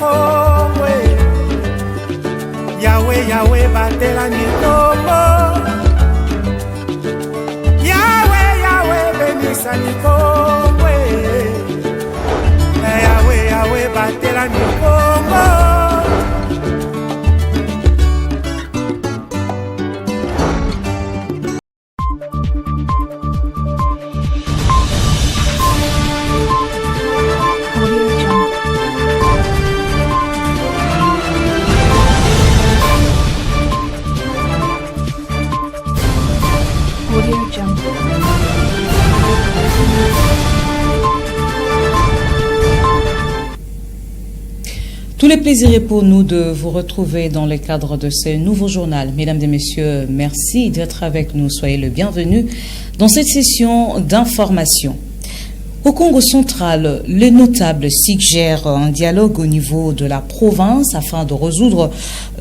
Congo. Yahweh, Yahweh, batela ni Congo. Yahweh, Yahweh, benisa ni Congo. Yahweh, Yahweh, batela ni Congo. Tout le plaisir est pour nous de vous retrouver dans le cadre de ce nouveau journal. Mesdames et messieurs, merci d'être avec nous. Soyez le bienvenu dans cette session d'information. Au Congo central, les notables suggèrent un dialogue au niveau de la province afin de résoudre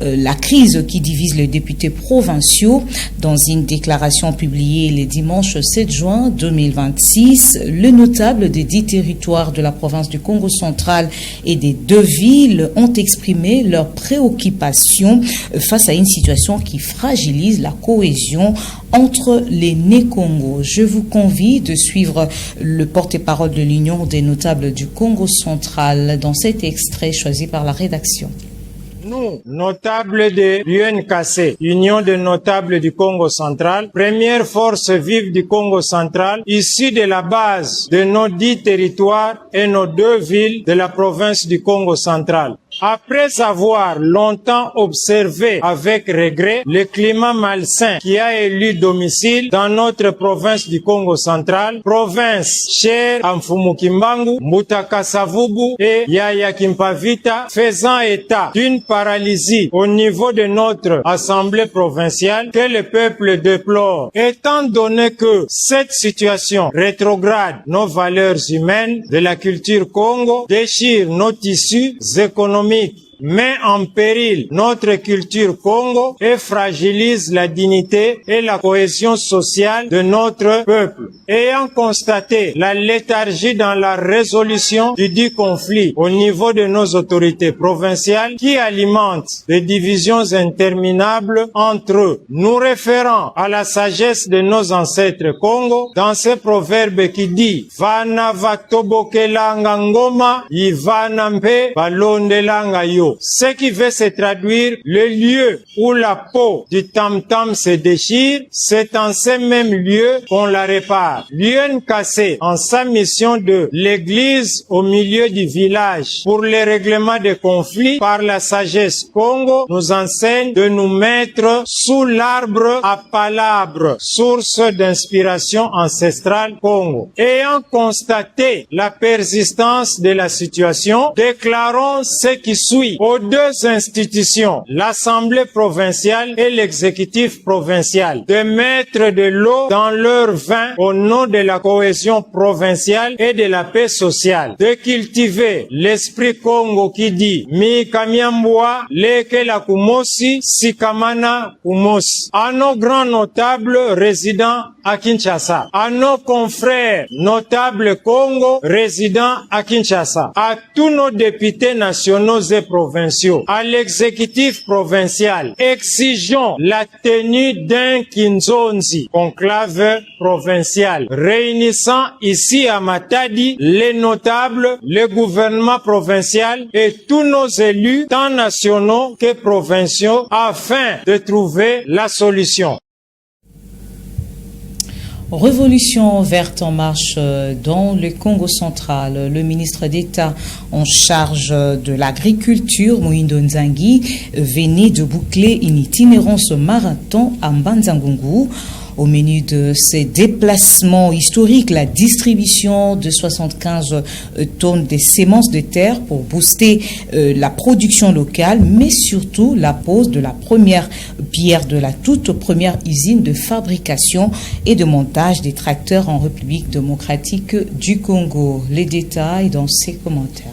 la crise qui divise les députés provinciaux. Dans une déclaration publiée le dimanche 7 juin 2026, les notables des 10 territoires de la province du Congo central et des 2 villes ont exprimé leurs préoccupations face à une situation qui fragilise la cohésion entre les Né-Congo. Je vous convie de suivre le porte-parole de l'Union des notables du Congo central dans cet extrait choisi par la rédaction. Nous, notables de l'UNKC, Union des notables du Congo central, première force vive du Congo central, issue de la base de nos 10 territoires et nos 2 villes de la province du Congo central. Après avoir longtemps observé avec regret le climat malsain qui a élu domicile dans notre province du Congo central, province chère à Mfumukimbangu, Mutakasavubu et Yaya Kimpavita, faisant état d'une paralysie au niveau de notre assemblée provinciale que le peuple déplore. Étant donné que cette situation rétrograde nos valeurs humaines de la culture Congo, déchire nos tissus économiques, met en péril notre culture Congo et fragilise la dignité et la cohésion sociale de notre peuple. Ayant constaté la léthargie dans la résolution du dit conflit au niveau de nos autorités provinciales qui alimentent des divisions interminables entre eux, nous référons à la sagesse de nos ancêtres Congo dans ce proverbe qui dit « Vana vatobokelanga ngoma, ivana mpe balondelanga yo ». Ce qui veut se traduire, le lieu où la peau du tam-tam se déchire, c'est en ce même lieu qu'on la répare. L'UNKC, en sa mission de l'église au milieu du village pour le règlement des conflits par la sagesse Congo, nous enseigne de nous mettre sous l'arbre à palabres, source d'inspiration ancestrale Congo. Ayant constaté la persistance de la situation, déclarons ce qui suit aux 2 institutions, l'Assemblée provinciale et l'exécutif provincial, de mettre de l'eau dans leur vin au nom de la cohésion provinciale et de la paix sociale, de cultiver l'esprit Congo qui dit Mi kamiambwa leke la kumosi sikamana kumosi. À nos grands notables résidents à Kinshasa, à nos confrères notables Congo résidents à Kinshasa, à tous nos députés nationaux et provinciaux, à l'exécutif provincial, exigeons la tenue d'un Kinzonzi, conclave provincial, réunissant ici à Matadi les notables, le gouvernement provincial et tous nos élus, tant nationaux que provinciaux, afin de trouver la solution. Révolution verte en marche dans le Congo central. Le ministre d'État en charge de l'agriculture, Moïndo Nzangi, venait de boucler une itinérance marathon à Mbanzangungu. Au menu de ces déplacements historiques, la distribution de 75 tonnes de semences de terre pour booster la production locale, mais surtout la pose de la première pierre de la toute première usine de fabrication et de montage des tracteurs en République démocratique du Congo. Les détails dans ces commentaires.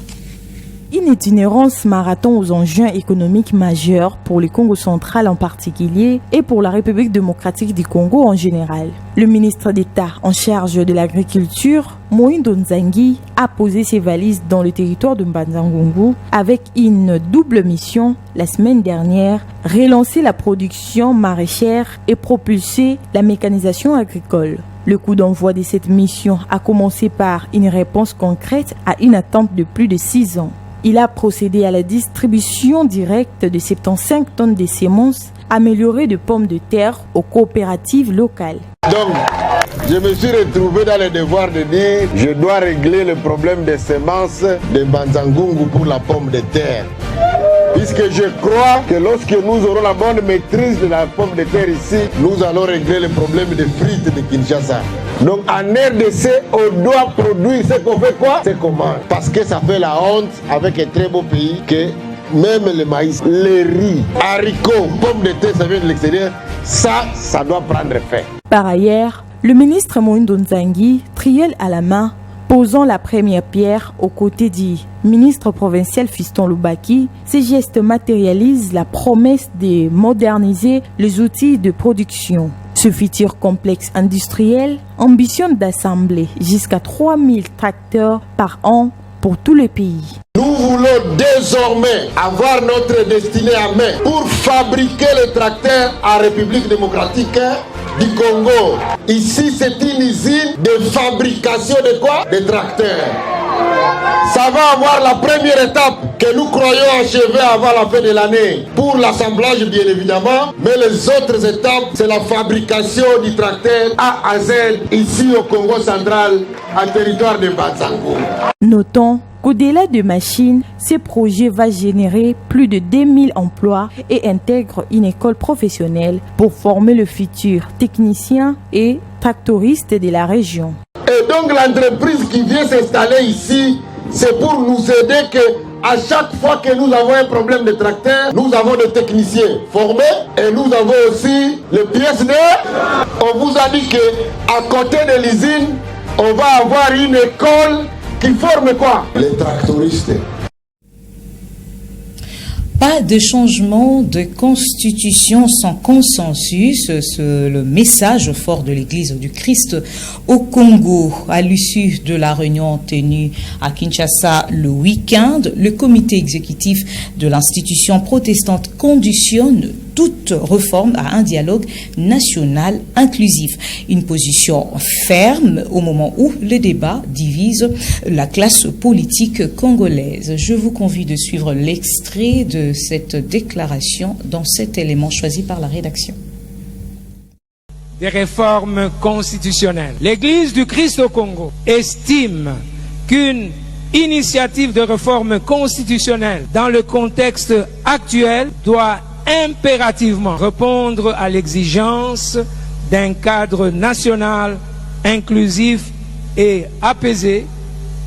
une itinérance marathon aux enjeux économiques majeurs pour le Congo central en particulier et pour la République démocratique du Congo en général. Le ministre d'État en charge de l'agriculture, Moïndo Nzangi, a posé ses valises dans le territoire de Mbanza-Ngungu avec une double mission la semaine dernière, relancer la production maraîchère et propulser la mécanisation agricole. Le coup d'envoi de cette mission a commencé par une réponse concrète à une attente de plus de 6 ans. Il a procédé à la distribution directe de 75 tonnes de semences améliorées de pommes de terre aux coopératives locales. Donc, je me suis retrouvé dans le devoir de dire je dois régler le problème des semences de Mbanza-Ngungu pour la pomme de terre. Puisque je crois que lorsque nous aurons la bonne maîtrise de la pomme de terre ici, nous allons régler le problème des frites de Kinshasa. Donc en RDC, on doit produire ce qu'on fait quoi? C'est comment? Parce que ça fait la honte avec un très beau pays que même le maïs, le riz, haricots, pommes de terre, ça vient de l'extérieur, ça doit prendre fait. Par ailleurs, le ministre Moïndo Nzangi, triel à la main, posant la première pierre aux côtés du ministre provincial Fiston Lubaki, ces gestes matérialisent la promesse de moderniser les outils de production. Ce futur complexe industriel ambitionne d'assembler jusqu'à 3000 tracteurs par an pour tout le pays. Nous voulons désormais avoir notre destinée à main pour fabriquer les tracteurs en République démocratique du Congo. Ici, c'est une usine de fabrication de quoi? De tracteurs. Ça va avoir la première étape que nous croyons achever avant la fin de l'année pour l'assemblage bien évidemment, mais les autres étapes c'est la fabrication du tracteur A à Z ici au Congo central, en territoire de Mbanza-Ngungu. Notons qu'au-delà de machines, ce projet va générer plus de 2000 emplois et intègre une école professionnelle pour former le futur technicien et tractoriste de la région. Et donc l'entreprise qui vient s'installer ici, c'est pour nous aider que à chaque fois que nous avons un problème de tracteur, nous avons des techniciens formés et nous avons aussi les pièces neuves. On vous a dit qu'à côté de l'usine, on va avoir une école qui forme quoi? Les tractoristes. Pas de changement de constitution sans consensus, c'est le message fort de l'Église du Christ au Congo. À l'issue de la réunion tenue à Kinshasa le week-end, le comité exécutif de l'institution protestante conditionne toute réforme à un dialogue national inclusif. Une position ferme au moment où le débat divise la classe politique congolaise. Je vous convie de suivre l'extrait de cette déclaration dans cet élément choisi par la rédaction. Des réformes constitutionnelles. L'Église du Christ au Congo estime qu'une initiative de réforme constitutionnelle dans le contexte actuel doit impérativement répondre à l'exigence d'un cadre national inclusif et apaisé,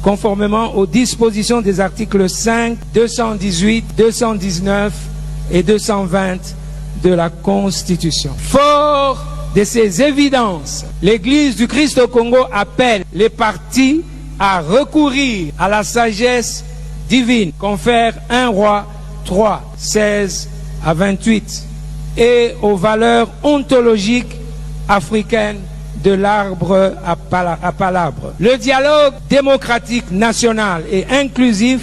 conformément aux dispositions des articles 5, 218, 219 et 220 de la Constitution. Fort de ces évidences, l'Église du Christ au Congo appelle les partis à recourir à la sagesse divine, confère 1 Roi 3, 16 à 28, et aux valeurs ontologiques africaines de l'arbre à palabre. Le dialogue démocratique national et inclusif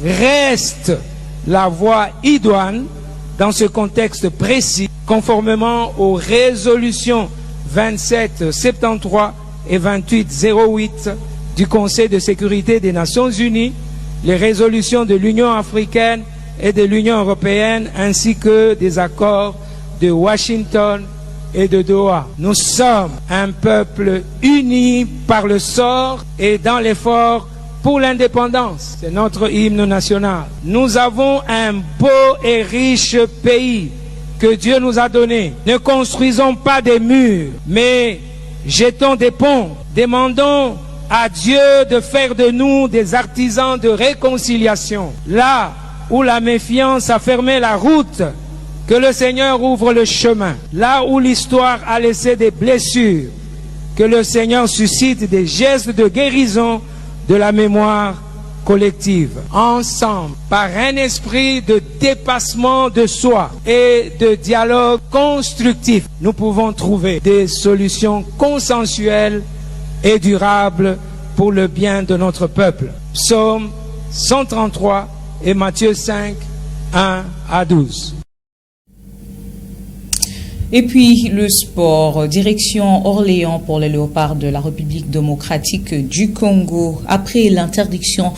reste la voie idoine dans ce contexte précis, conformément aux résolutions 2773 et 2808 du Conseil de sécurité des Nations Unies, les résolutions de l'Union africaine et de l'Union européenne, ainsi que des accords de Washington et de Doha. Nous sommes un peuple uni par le sort et dans l'effort pour l'indépendance. C'est notre hymne national. Nous avons un beau et riche pays que Dieu nous a donné. Ne construisons pas des murs, mais jetons des ponts. Demandons à Dieu de faire de nous des artisans de réconciliation. Là où la méfiance a fermé la route, que le Seigneur ouvre le chemin. Là où l'histoire a laissé des blessures, que le Seigneur suscite des gestes de guérison de la mémoire collective, ensemble, par un esprit de dépassement de soi et de dialogue constructif, nous pouvons trouver des solutions consensuelles et durables pour le bien de notre peuple. Psaume 133 et Matthieu 5, 1 à 12. Et puis le sport, direction Orléans pour les Léopards de la République démocratique du Congo. Après l'interdiction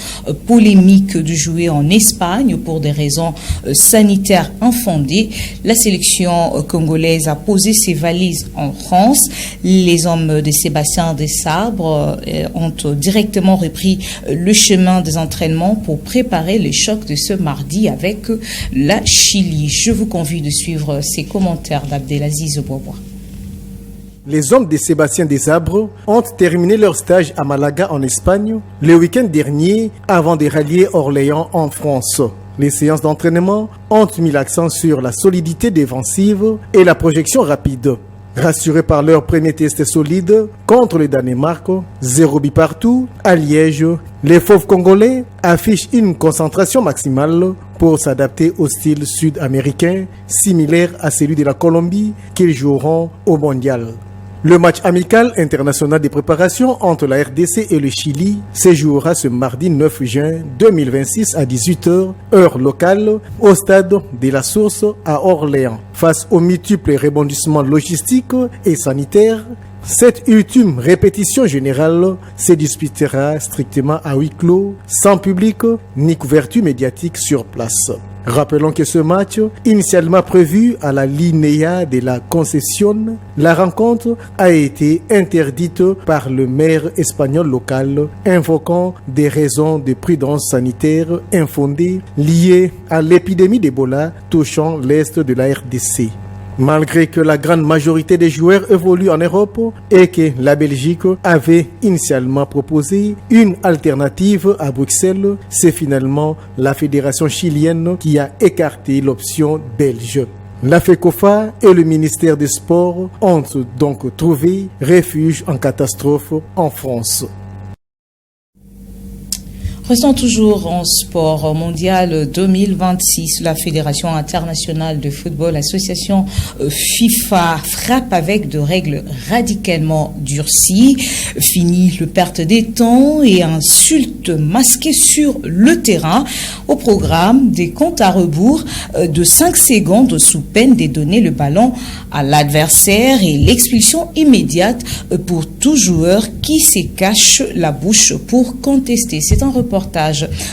polémique de jouer en Espagne pour des raisons sanitaires infondées, la sélection congolaise a posé ses valises en France. Les hommes de Sébastien Desabre ont directement repris le chemin des entraînements pour préparer le choc de ce mardi avec la Chili. Je vous convie de suivre ces commentaires d'Abdelaziz Bobois. Les hommes de Sébastien Desabre ont terminé leur stage à Malaga en Espagne le week-end dernier avant de rallier Orléans en France. Les séances d'entraînement ont mis l'accent sur la solidité défensive et la projection rapide. Rassurés par leur premier test solide contre le Danemark, 0 but partout, à Liège, les fauves congolais affichent une concentration maximale pour s'adapter au style sud-américain, similaire à celui de la Colombie qu'ils joueront au mondial. Le match amical international de préparation entre la RDC et le Chili se jouera ce mardi 9 juin 2026 à 18h, heure locale, au stade de la Source à Orléans. Face aux multiples rebondissements logistiques et sanitaires, cette ultime répétition générale se disputera strictement à huis clos, sans public ni couverture médiatique sur place. Rappelons que ce match, initialement prévu à la Linea de la Concession, la rencontre a été interdite par le maire espagnol local, invoquant des raisons de prudence sanitaire infondées liées à l'épidémie d'Ebola touchant l'est de la RDC. Malgré que la grande majorité des joueurs évoluent en Europe et que la Belgique avait initialement proposé une alternative à Bruxelles, c'est finalement la fédération chilienne qui a écarté l'option belge. La FECOFA et le ministère des Sports ont donc trouvé refuge en catastrophe en France. Restons toujours en sport mondial 2026. La Fédération internationale de football, l'association FIFA, frappe avec des règles radicalement durcies. Fini le perte des temps et insultes masquées sur le terrain. Au programme, des comptes à rebours de 5 secondes sous peine de donner le ballon à l'adversaire et l'expulsion immédiate pour tout joueur qui se cache la bouche pour contester. C'est un reportage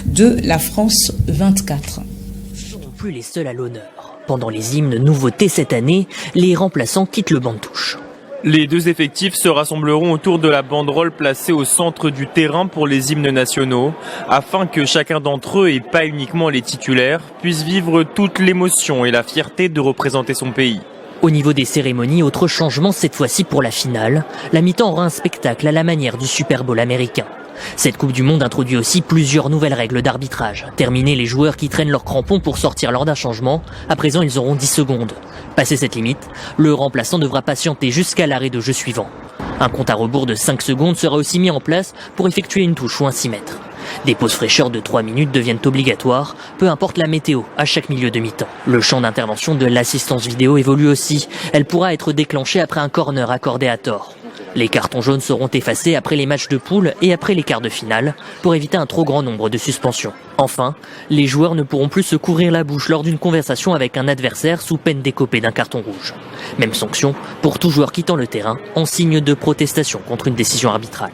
de la France 24. Ils ne seront plus les seuls à l'honneur. Pendant les hymnes nouveautés cette année, les remplaçants quittent le banc de touche. Les deux effectifs se rassembleront autour de la banderole placée au centre du terrain pour les hymnes nationaux, afin que chacun d'entre eux, et pas uniquement les titulaires, puisse vivre toute l'émotion et la fierté de représenter son pays. Au niveau des cérémonies, autre changement cette fois-ci pour la finale. La mi-temps aura un spectacle à la manière du Super Bowl américain. Cette Coupe du Monde introduit aussi plusieurs nouvelles règles d'arbitrage. Terminez les joueurs qui traînent leurs crampons pour sortir lors d'un changement. À présent, ils auront 10 secondes. Passé cette limite, le remplaçant devra patienter jusqu'à l'arrêt de jeu suivant. Un compte à rebours de 5 secondes sera aussi mis en place pour effectuer une touche ou un 6 mètres. Des pauses fraîcheurs de 3 minutes deviennent obligatoires, peu importe la météo, à chaque milieu de mi-temps. Le champ d'intervention de l'assistance vidéo évolue aussi. Elle pourra être déclenchée après un corner accordé à tort. Les cartons jaunes seront effacés après les matchs de poule et après les quarts de finale pour éviter un trop grand nombre de suspensions. Enfin, les joueurs ne pourront plus se couvrir la bouche lors d'une conversation avec un adversaire sous peine d'écoper d'un carton rouge. Même sanction pour tout joueur quittant le terrain en signe de protestation contre une décision arbitrale.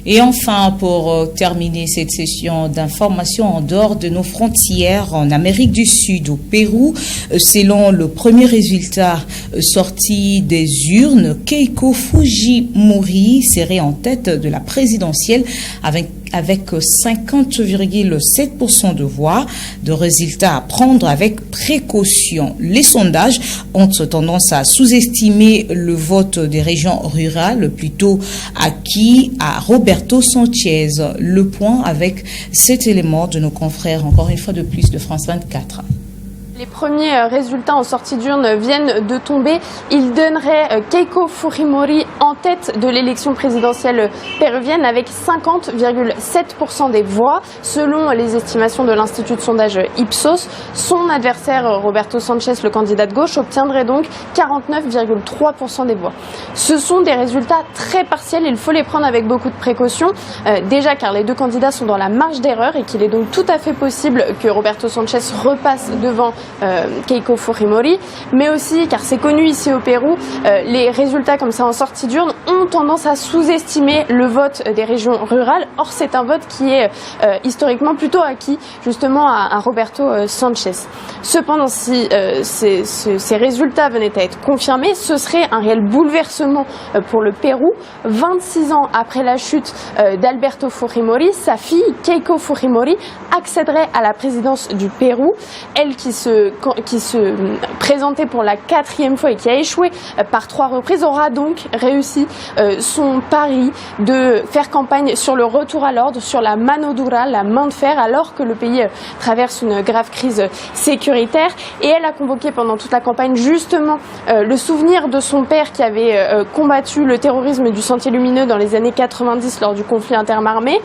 Et enfin, pour terminer cette session d'information en dehors de nos frontières, en Amérique du Sud, au Pérou, selon le premier résultat sorti des urnes, Keiko Fujimori serait en tête de la présidentielle avec 50,7% de voix, de résultats à prendre avec précaution. Les sondages ont tendance à sous-estimer le vote des régions rurales, plutôt acquis à Roberto Sanchez. Le point avec cet élément de nos confrères, encore une fois de plus, de France 24. Les Les premiers résultats en sortie d'urne viennent de tomber. Ils donneraient Keiko Fujimori en tête de l'élection présidentielle péruvienne avec 50,7% des voix. Selon les estimations de l'Institut de sondage Ipsos, son adversaire Roberto Sanchez, le candidat de gauche, obtiendrait donc 49,3% des voix. Ce sont des résultats très partiels, il faut les prendre avec beaucoup de précautions. Déjà car les deux candidats sont dans la marge d'erreur et qu'il est donc tout à fait possible que Roberto Sanchez repasse devant Keiko Fujimori, mais aussi car c'est connu ici au Pérou, les résultats comme ça en sortie d'urne ont tendance à sous-estimer le vote des régions rurales. Or c'est un vote qui est historiquement plutôt acquis justement à Roberto Sanchez. Cependant, si ces résultats venaient à être confirmés, ce serait un réel bouleversement pour le Pérou. 26 ans après la chute d'Alberto Fujimori, sa fille Keiko Fujimori accéderait à la présidence du Pérou. Elle qui se présentait pour la 4e fois et qui a échoué par 3 reprises aura donc réussi son pari de faire campagne sur le retour à l'ordre, sur la mano dura, la main de fer, alors que le pays traverse une grave crise sécuritaire. Et elle a convoqué pendant toute la campagne justement le souvenir de son père qui avait combattu le terrorisme du Sentier Lumineux dans les années 90 lors du conflit interarmé.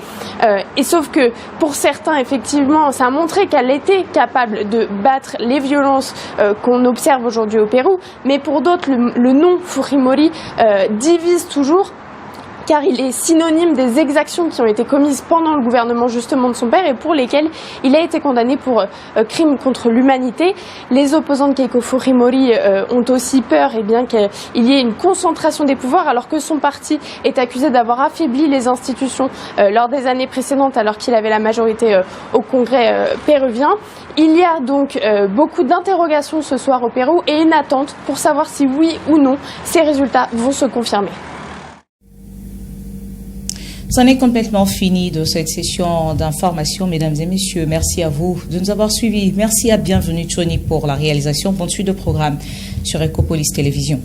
Et sauf que pour certains, effectivement, ça a montré qu'elle était capable de battre les violences qu'on observe aujourd'hui au Pérou. Mais pour d'autres, le nom Fujimori divise toujours, car il est synonyme des exactions qui ont été commises pendant le gouvernement justement de son père et pour lesquelles il a été condamné pour crimes contre l'humanité. Les opposants de Keiko Fujimori ont aussi peur qu'il y ait une concentration des pouvoirs alors que son parti est accusé d'avoir affaibli les institutions lors des années précédentes alors qu'il avait la majorité au Congrès péruvien. Il y a donc beaucoup d'interrogations ce soir au Pérou et une attente pour savoir si oui ou non ces résultats vont se confirmer. C'en est complètement fini de cette session d'information, mesdames et messieurs. Merci à vous de nous avoir suivis. Merci à Bienvenue Tchoni pour la réalisation. Bonne suite de programme sur Ecopolis Télévision.